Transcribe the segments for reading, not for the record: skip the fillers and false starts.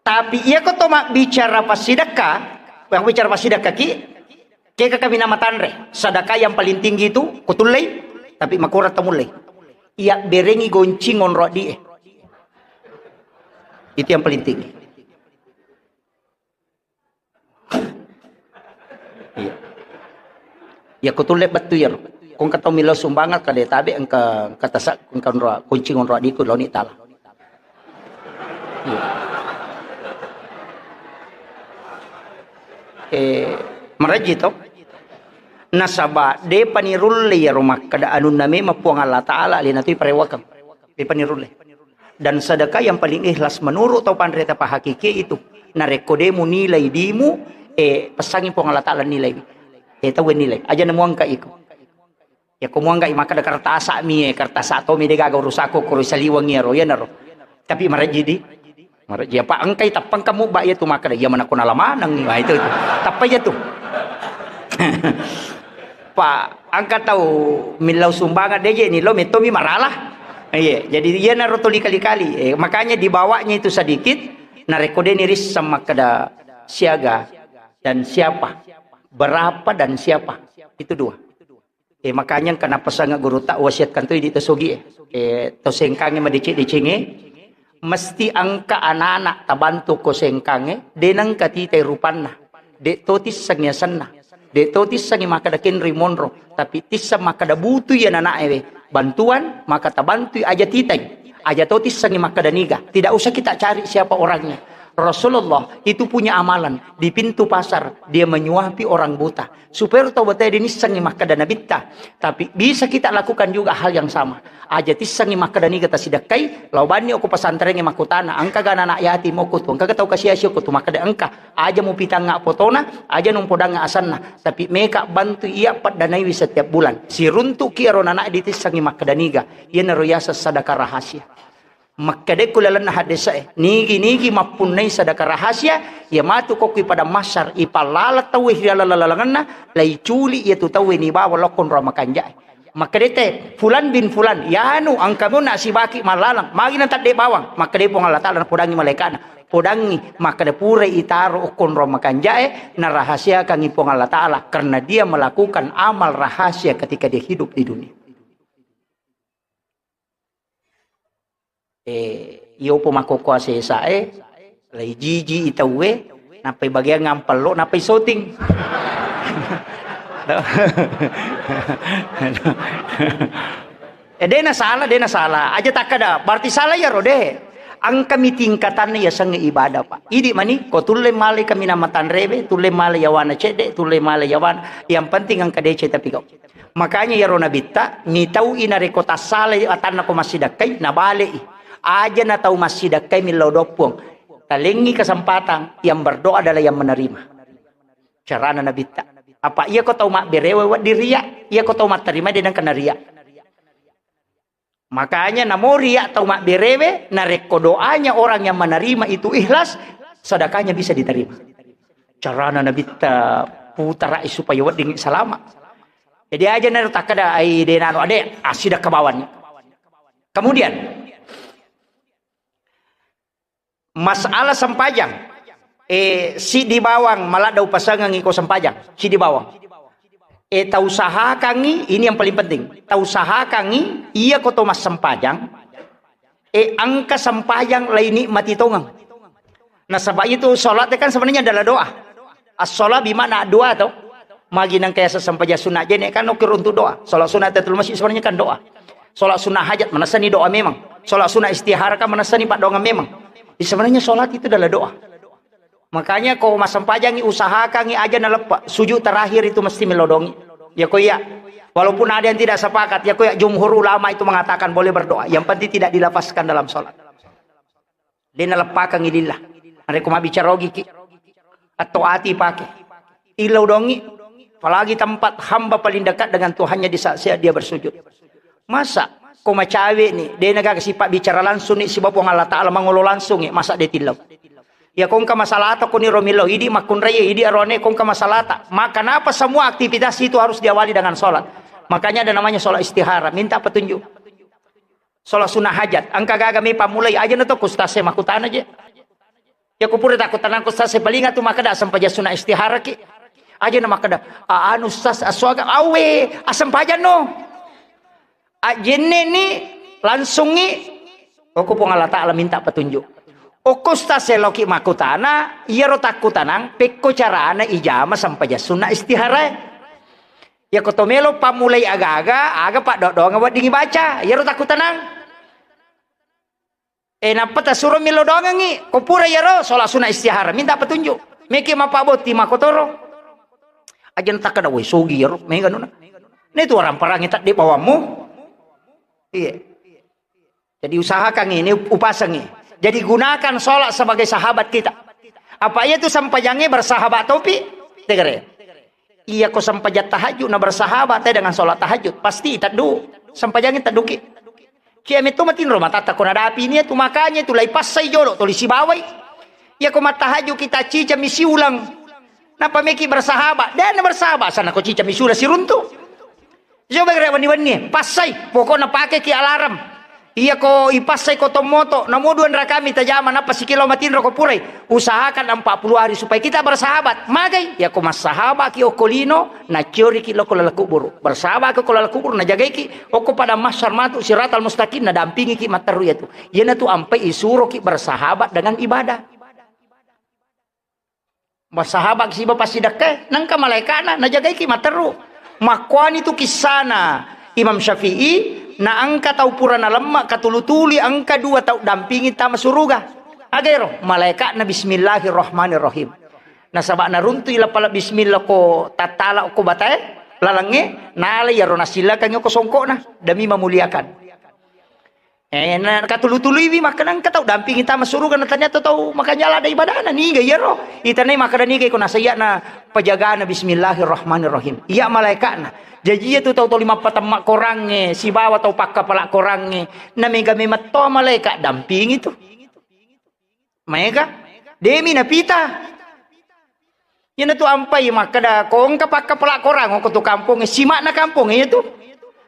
Tapi ia ko mak bicara pasidaka, yang bicara pasidaka kaya kami nama tanre. Sedekah yang paling tinggi itu kutulay, tapi makurat tamulay. Ia berengi goncing onro die. Itu yang paling tinggi. Iya. Ya kutulay batu ya. Kung kataw milaw sumbangat kada tabi ang katasak kung kanro goncing onro di ko loni tala. Iya. Marajito nasaba de panirulle ya rumah kada anun nami mapuang Allah Ta'ala alin ato'y parewakam de panirulle dan sedekah yang paling ikhlas menurut tau pandreta pa hakiki itu narekode mo nilai dimu pasangin po ang Allah Ta'ala nilai tawin nilai aja namuang ka iko ya kumuang ka imaka da kartasa mi kartasa to mi de gagaw rusako kuro saliwang yaro yan aro tapi marajidi ya pak angkay tapang kamu ba ya tumakada ya mana ko nalamanang ni itu tapay ya tu pak angka tahu milaw sumbangan deje ni lo meto mi maralah jadi dia narotoli kali-kali makanya dibawanya itu sedikit narekode niris sama kada siaga dan siapa berapa dan siapa itu dua makanya kenapa sangat guru tak wasiatkan tu di tosogi to sengkange madicik-dicinge mesti angka anak-anak tabantu ko sengkange denang katite rupanna de totis sangyasanna de totis sangi makadakin rimonro tapi tissa makada butu ya anak ewe bantuan maka tabantu aja titay aja totis sangi makadaniga tidak usah kita cari siapa orangnya Rasulullah itu punya amalan di pintu pasar dia menyuapi orang buta supaya tahu betul ini sangi makadana bitta tapi bisa kita lakukan juga hal yang sama aja tisangi makadani kata sidakai laubani aku pesantren yang makutana angka gana anak yatim aku tuh angka tahu kasih asyik aku tuh makada angka aja mau pitang ngak potona aja numpodang ngak asanna tapi mereka bantu ia pat danai setiap bulan si runtuk kira anak di tisangi makadaniga ia naruyasa sadakah rahasia makade kulalan hadisa nigi mapunai sadakah rahasia ya matu kokui pada masar ipalala tawih lalalalalanganna lai culi ia tu tawih ni bawa lokon rama kanjai makade te fulan bin fulan ya anu angkamu nak si baki malalang magi nanti de bawang makade pong Allah Ta'ala podangi malaikana podangi makade pure itaro okon rama kanjai na rahasia kangi pong Allah Ta'ala karena dia melakukan amal rahasia ketika dia hidup di dunia. Iyo po makukuha sa lay jiji itawe napay bagyang ngampalo napay soting de na sala aja takada berarti salah ya rode ang kami tingkatan ya sang ibadah pak idi mani ko tulle male kami namatan rebe tulle male yawana cede tulle male yawan yang penting ang kadece tapi kau makanya ya rona bitta ni tau ina rekota sala atan ko masidakai na bale aja na tahu masih dakai milodopong talengi kesempatan yang berdoa adalah yang menerima cara nabi tak apa ia kau tahu mak berewe diria ia kau tahu mak terima dia kena ria makanya namo ria tahu mak berewe nareko doanya orang yang menerima itu ikhlas sedekahnya bisa diterima cara nabi tak putara supaya wading selamat jadi aja nar takada ai denano ade asida kebawan kemudian masalah sempajang si di bawang malah daw pasangan iko sempajang si di bawang tausaha kangi ini yang paling penting tausaha kangi iya ko to mas sempajang angka sempajang laini mati tongang nah sebab itu salat kan sebenarnya adalah doa as-shalah bimana doa atau magi nang kaya sesampaja sunat jene kan ukir untuk doa salat sunat tatul masjid sebenarnya kan doa salat sunat hajat manasani doa memang salat sunat istihara kan manasani pak doa memang sebenarnya sholat itu adalah doa. Makanya kau masam pajangi usahakan aja nalepa sujud terakhir itu mesti melodongi. Ya kau ya. Walaupun ada yang tidak sepakat, ya kau ya jumhur ulama itu mengatakan boleh berdoa. Yang penting tidak dilafazkan dalam sholat. Dia nalepakan ilillah. Mereka mau bicara logiki atau hati pakai. Ilodongi. Apalagi tempat hamba paling dekat dengan Tuhannya di saat dia bersujud. Masa kau macawe ni dia naga kasih pak bicara langsung ni si bapong Allah Ta'ala mangolo langsung masa dia tilaw ya kong ka masalata ko ni Romilo idi makun raya idi arone kong ka masalata maka kenapa semua aktivitas itu harus diawali dengan sholat makanya ada namanya sholat istihara minta petunjuk sholat sunnah hajat angka gagami pamulai aja na to kustase makutan aja Ya kupura takut tanang ustaz sepalinga tu makada asam paja sunah istihara ki. Aja na makada anu ustaz aswaga awe asam paja no. Ajene ni langsung ni aku pun Allah Ta'ala minta petunjuk. Oko ustaz seloki makutana iya ro takutanang pekko carana ijama sampai ja sunah istihara. Ya kotomelo pamulai aga-aga pak dok ngawat dingi baca iya ro takutanang. Napa ta suruh milo doang ngi kopura ya ro solat sunah istihara minta petunjuk meki mapaboti makotoro ajan tak kada we sogi ya ro mega nuna ne tu orang perang tak di bawamu iya jadi usahakan ini upasang jadi gunakan solat sebagai sahabat kita apa iya tu sampajange bersahabat topi tegere iya ko sampajat tahajud na bersahabat dengan solat tahajud pasti tadu sampajange taduki kiamat tu matin rumah tata kona dapi ni tu makanya tu lai pasai jolo tu lisi bawai ya ko matahaju kita cica misi ulang napa meki bersahabat dan bersahabat sana ko cica misi ulang si runtu coba gere wani pasai pokoknya pakai ki alarm iya ko ipasai ko tomoto namuduan rakami tajama napa si kilometin roko purai usahakan 40 hari supaya kita bersahabat magai ya ko mas sahabat ki okolino na curi ki loko lalakubur bersahabat ko lalakubur na jagai ki oko pada masyar matu siratal mustaqim na dampingi ki mataru ya tu yana tu ampai isuro ki bersahabat dengan ibadah bersahabat si bapak sidake nangka malaikana na jagai ki mataru makwani tu kisana Imam Syafi'i na angka tau purana lemak katulutuli angka 2 tau dampingi tama suruga agero malaikat na bismillahirrahmanirrahim na sabak na runtu ila pala bismillah ko tatala ko batae lalange nale ya rona sila kanyo ko songko na demi memuliakan na katulutuli wi makanang ka tau dampingi tama suruga na tanya tau makanya ada ibadah na ni ya ro itanay makadani kay ko nasaya na pajagaan na bismillahirrahmanirrahim iya malaikat na jadi itu tahu 5 patam korangnya si bawa tahu pakka pala korangnya na mega memat to malaikat damping itu mega demi na pita yan tu ampai makada kong ka pakka pala korang ko tu kampung simak na kampung itu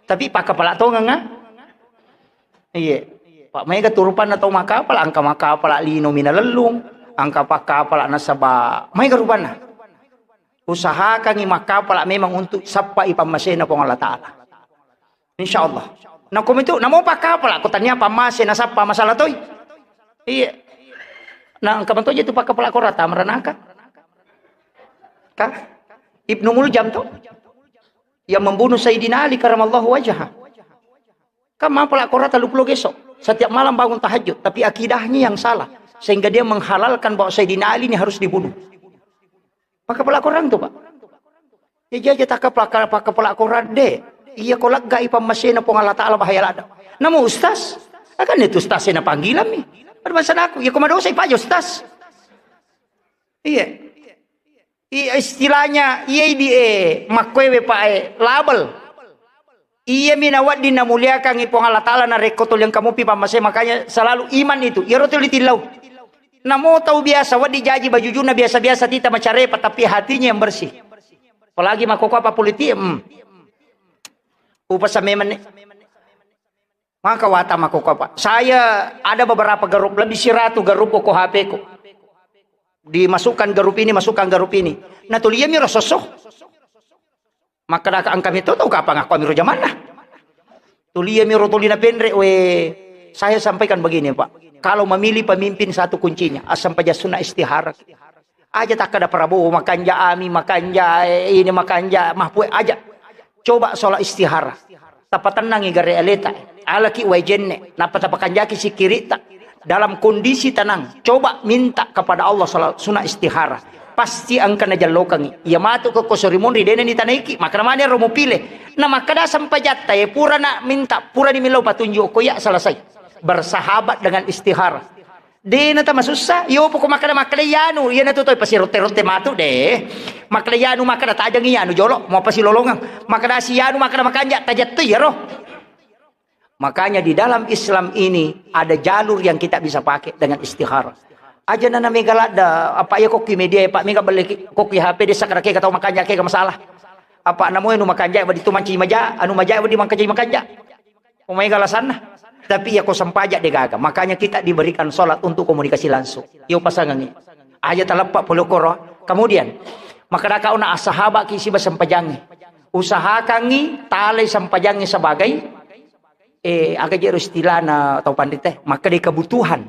tapi pakka pala to nga iya pak mega turupan na to maka pala angka maka pala lino minalelung angka pakka pala nasaba mega rupan na usahakan maka pala memang untuk sapa ipamasena pong Allah Ta'ala insyaallah na kung ito namo pa kapala ko tanya pamasena sapa masalah toy iya na ang kamanto itu pa kapala ko rata maranaka ka Ibnu Muljam to yang membunuh Sayyidina Ali karamallahu wajhah kama pala ko rata lupulo gesok setiap malam bangun tahajud tapi akidahnya yang salah sehingga dia menghalalkan bahwa Sayyidina Ali ini harus dibunuh. Pakai pelak orang tu pak. Ya tak pakai pelak orang deh. Iya kolak gai pamasena pong Allah Ta'ala bahaya lada. Namu ustaz. Akan itu ustaz na panggilan ni. Ada masalah aku. Ya komando saya pak ustaz. Iya. Iya istilahnya iya di makwewe pak label. Iya minawat din namuliakan ipong Allah Ta'ala na rekotol yang kamu pi pamasena makanya selalu iman itu. Ya rotul ditilau. Namo tahu biasa wadi jaji bajujuna biasa-biasa tita macarepa tapi hatinya yang bersih. Apalagi makoko apa politik upasa memen maka wata makoko apa. Saya ada beberapa grup lebih 100 grup koko HP ko. Dimasukkan grup ini, masukkan grup ini. Nah tulia miro sosok. Maka dak angkami tahu kapan aku miro zaman nah. Tulia miro tulina pendre saya sampaikan begini Pak. Kalau memilih pemimpin satu kuncinya asam paja sunnah istihara aja tak ada Prabowo makanja Ami makanja ini makanja mahpue aja coba sholat istihara tapa tenang iga realita alaki wajenne napa tapa kanjaki si kirita dalam kondisi tenang coba minta kepada Allah sholat sunnah istihara pasti angka na jalokangi ya matu ke kosorimonri dene ni tanaiki maka namanya romo pilih na makada sampai jatai pura na minta pura di milau patunjuk ko ya selesai bersahabat dengan istihara. De na ta masusah. Yo po ko makada yanu. Yan na tutoy pasirote-rote matu de. Makada yanu makada tajang yanu jolo. Mau pasilolongan. Makada si yanu makada makanya tajat tu ya roh. Makanya di dalam Islam ini ada jalur yang kita bisa pakai dengan istihara. Aja na mega da apa ya koki media pak mega balik koki HP desa kada ke katau makanya ke masalah. Apa namo anu makanja ba ditu manci maja anu maja ba di makanja makanja. Pemain galasan nah. Tapi ya kau sempajak de gaga. Makanya kita diberikan sholat untuk komunikasi langsung. Yo pasangan ini. Aja telepak polokoro. Kemudian maka dah kau nak sahabat kisi basampajangi. Usahakan ni tali sampajangi sebagai agak jero istilah na atau pandite. Maka di kebutuhan.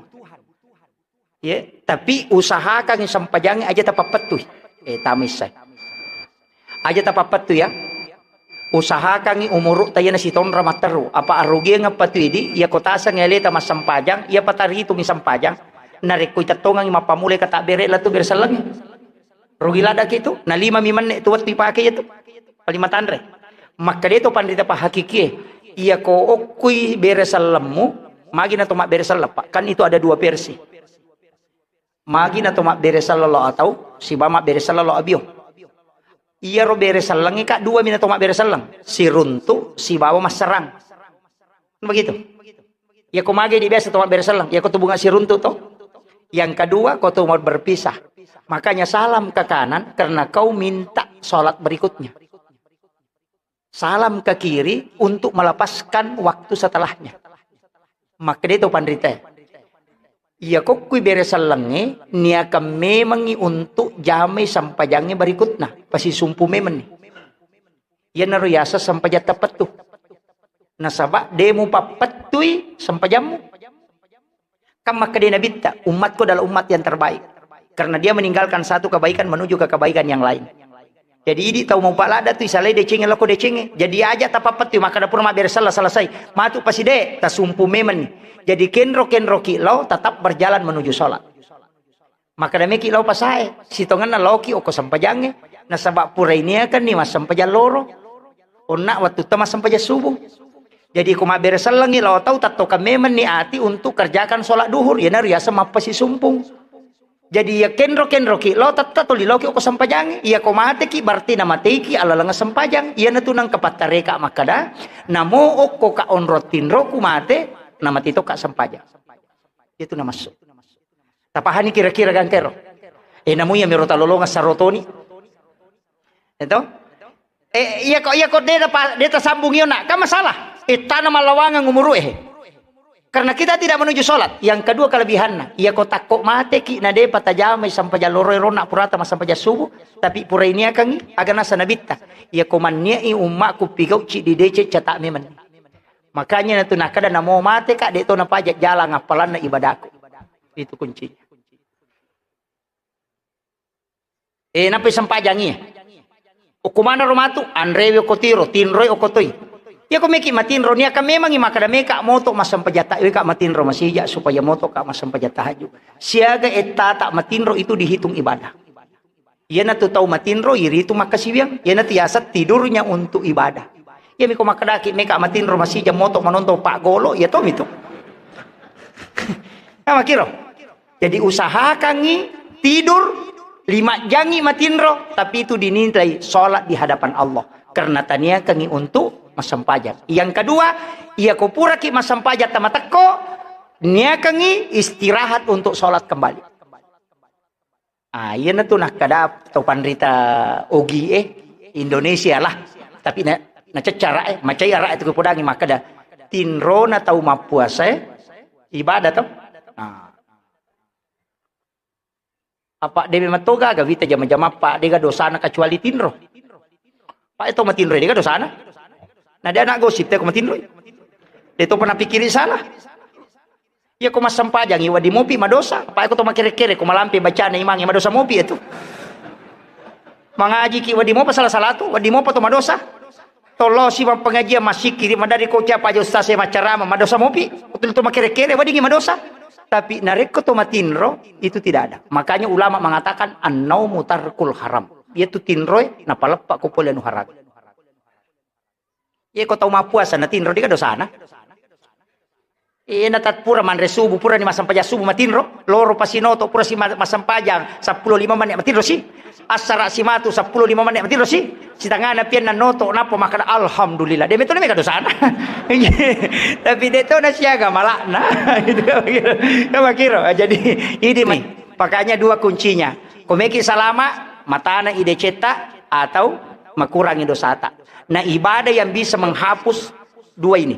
Ya, tapi usahakan ni sampajangi aja tapak petuh. Tamis saya. Aja tapak petuh ya. Usahakan umuruk tayo na si ton ramataru apa arugi nga patuidi ia kotasa ngeleta mas sampajang ia patari itu mi sampajang nareko itatongang mapamulay kata bere la tu bersalang rugi lada gitu na 5 miman itu wat pipake itu palima tanre maka dito pandita pa hakiki ia ko okui beresalmu magi na tomak beresal pak kan itu ada 2 versi magi na tomak beresal lo atau si bama beresal lo abio. Iya ro beresalang kak 2 minat tomak beresalang si runtu si bawa mas serang begitu ya kau magi di biasa tomak beresalang ya kau tu bunga si runtu toh yang kedua kau tu mau berpisah makanya salam ke kanan karena kau minta sholat berikutnya salam ke kiri untuk melepaskan waktu setelahnya maka dia itu pandrita iya kok kui beresalangi niaka memangi untuk jamai sampajangi berikutnya pasti sumpu memen nih ya naruyasa sampaja tepat tuh nasabak demo papatui sampajamu kan maka dia nabita umatku adalah umat yang terbaik karena dia meninggalkan satu kebaikan menuju ke kebaikan yang lain jadi ini tahu mau pak lada tuh isalai decenge lako decenge jadi aja tapapat tuh maka dapur mak beresalah selesai matu pasti deh tak sumpu memen nih jadi kenro kilau tetap berjalan menuju sholat. Maka demi kilau pasai. Sitongan na loki oko sampajange. Nasabak pura ini kan nih mas sampajan loro. Onak waktu temas sampajan subuh. Jadi kuma beresal langi lau tahu tatoka memen ni ati untuk kerjakan sholat duhur. Ya nariasa mapasi sumpung. Jadi ya kenro kilau tato li loki oko sampajange. Ya komate ki berarti nama teki ala langa sampajang. Ya natunang kapatareka makada. Namo oko ka onrotin roku mate. Nama tito kak sampaja itu nama masuk tapahani kira-kira gantero namunya merota lolonga sarotoni itu iya kok dia sambung nak kan masalah tanam lawangan umuru karena kita tidak menuju sholat yang kedua kelebihannya iya kok takut mate ki nade patajamai sampaja loro nak purata mas sampaja subuh tapi pura ini akan agak nasa nabita iya komannya umakku pigau ci di dece cetak memen makanya itu nak kada namo mate kak dia tu nak pajak jalan ngapalan na ibadahku itu kuncinya napi sampajangi ukumana romatu andrewe kotiro tinroi okotoi ya ko meki matinro nia ka memang makada meka moto masampajata kak matinro masija supaya moto kak masampajata haju siaga eta tak matinro itu dihitung ibadah ia na tu tahu matinro iri itu makasibiang ia na tiasa tidurnya untuk ibadah ya miko makadaki meka matin romasi jam moto menonton pak golo ya tom itu nah makiro jadi usahakan tidur 5 jangi matinro tapi itu dinilai sholat di hadapan Allah karena tania kangi untuk masampajat yang kedua ia kupura ki masampajat tamatako nia kangi istirahat untuk sholat kembali iya na tu nak kada atau pandrita ogi Indonesia lah tapi na cara macai ara itu kepodangi maka dah tinro na tahu mapuasa ibadah tau apa dewe matoga gawita jama-jama pak dega dosana kecuali tinro pak itu matinro dega dosana nah dia anak gosip teh ko matinro dia tu pernah pikiri salah ya ko masampajang iwa di mopi madosa pak aku tu makere-kere ko malampi bacaan imang madosa mopi itu mangaji ki wadi mopa salah tu wadi mopa tu madosa tolo si pengajian masih kirim dari kocap aja ustaz saya macarama madosa mopi betul itu makere-kere wadi madosa tapi nareko to matinro itu tidak ada makanya ulama mengatakan an-naumu tarkul haram yaitu tinroy napalepak ko pole anu haram ye ko tau mapuasa na tinro di ka dosana natat pura manre subuh pura ni masampaja subuh matinro loro pasinoto pura si masampajang 15 menit matinro si asara si matu 15 menit matinro si tangana pian na noto napo maka alhamdulillah dia betul mereka dosana tapi dia tu na siaga malakna itu makiro jadi ini makanya 2 kuncinya komeki salama matana ide cetak atau mengurangi dosa tak nah ibadah yang bisa menghapus 2 ini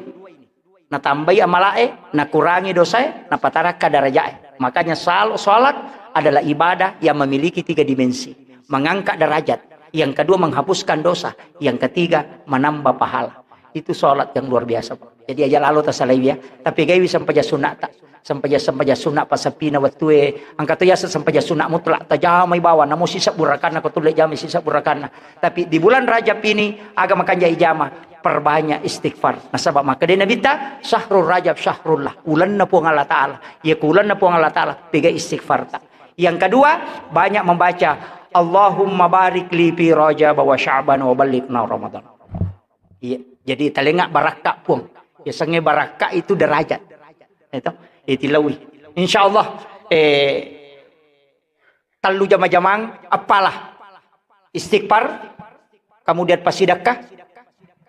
na tambai amalae, na kurangi dosa, na pataraka darajae. Makanya salat adalah ibadah yang memiliki 3 dimensi. Mengangkat derajat. Yang kedua menghapuskan dosa. Yang ketiga menambah pahala. Itu salat yang luar biasa. Jadi aja lalu tasalai ya. Tapi gawi sampai sunat tak. Sampai sunat pasapina watue. Angkat ya sampai sunat mutlak tajamai bawa. Namun sisa burakana kau tulis jami sisa burakana. Tapi di bulan Rajab ini agama kanjai jama perbanyak istighfar. Nasabak maka dia Nabi ta syahrul Rajab syahrullah. Ulan na po ng Allah Ta'ala. Ya ulan na po ng Allah Ta'ala. Tiga istighfar tak. Yang kedua banyak membaca Allahumma barik li fi Rajab wa Sya'ban wa balighna Ramadan. Iya. Jadi telinga barakah pun. Ya sange barakah itu derajat. Itu itilawi. Insyaallah talu jama-jamang apalah istighfar kemudian pasidakah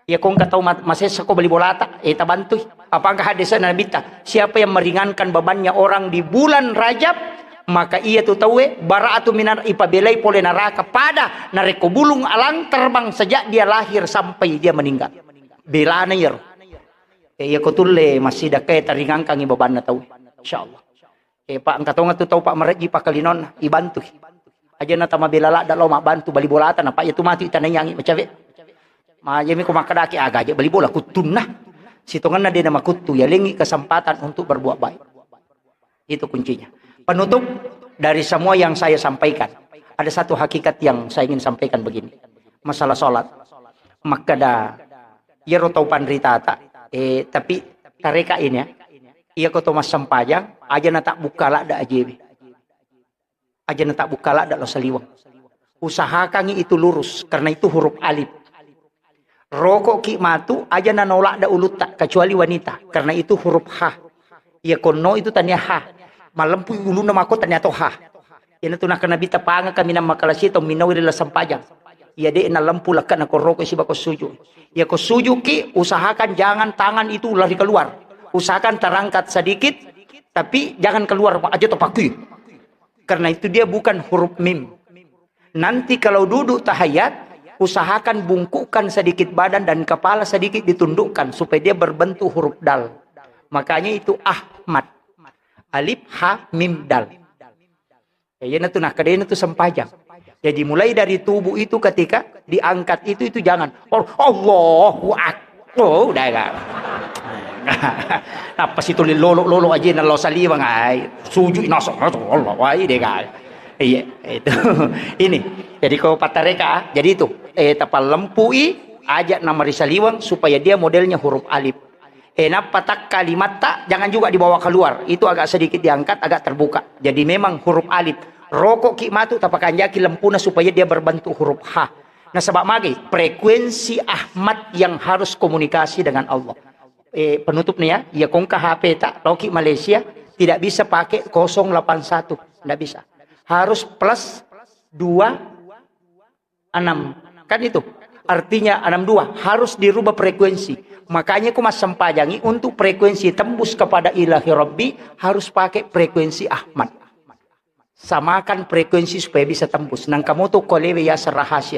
ya kong tahu masih ko beli bolata bantu apakah hadisnya Nabi ta siapa yang meringankan bebannya orang di bulan Rajab maka ia tu tahu baraatu minar ipabelai pole neraka pada nareko bulung alang terbang sejak dia lahir sampai dia meninggal belana yer ya ko tulle masih dakai teringankan beban na tahu insyaallah Pak angkat tahu Pak mereji Pak kalinon ibantu aja na tama belala da lo mak bantu bali bolatan apa itu mati tanah yangi macawe ma jemi ko makadaki aga aja bali bola kutunna sitongan na dia nama kutu ya lengi kesempatan untuk berbuat baik itu kuncinya. Penutup dari semua yang saya sampaikan ada satu hakikat yang saya ingin sampaikan begini masalah salat maka da ya rotau pandrita tak tapi tareka ini ya iya ko Thomas Sampajang aja na tak bukala da ajebi aja na tak bukala da lo saliwang usahakan itu lurus karena itu huruf alif rokok ki matu aja na nolak da ulut tak kecuali wanita karena itu huruf ha iya kono itu tanya ha malempu ulu na mako tanya to ha ina tu nak nabi tapanga kami na makalasi to minawir la Sampajang iya de na lampu lakan ko rokok si bako suju ya ko suju ki usahakan jangan tangan itu lari keluar usahakan terangkat sedikit tapi jangan keluar aja topaki karena itu dia bukan huruf mim nanti kalau duduk tahiyat usahakan bungkukkan sedikit badan dan kepala sedikit ditundukkan supaya dia berbentuk huruf dal makanya itu Ahmad alif ha mim dal ya itu nah kadena itu Sampajang jadi mulai dari tubuh itu ketika diangkat itu jangan Allahu akbar udah enggak apa situ lolo aja na lo saliwang ay suju inaso Allah wai deh guys iya itu ini jadi kau patareka jadi itu tapal lempui ajak nama risaliwang supaya dia modelnya huruf alif patak kalimat tak jangan juga dibawa keluar itu agak sedikit diangkat agak terbuka jadi memang huruf alif rokok ki matu tapakan jaki lempuna supaya dia berbentuk huruf ha nah sebab magi frekuensi Ahmad yang harus komunikasi dengan Allah penutup nih ya kongka HP tak Loki Malaysia tidak bisa pakai 081 tidak bisa harus plus 26 kan itu artinya 62 harus dirubah frekuensi makanya aku mas Sampajangi untuk frekuensi tembus kepada ilahi Rabbi harus pakai frekuensi Ahmad samakan frekuensi supaya bisa tembus nang kamu tuh kolewe ya rahasia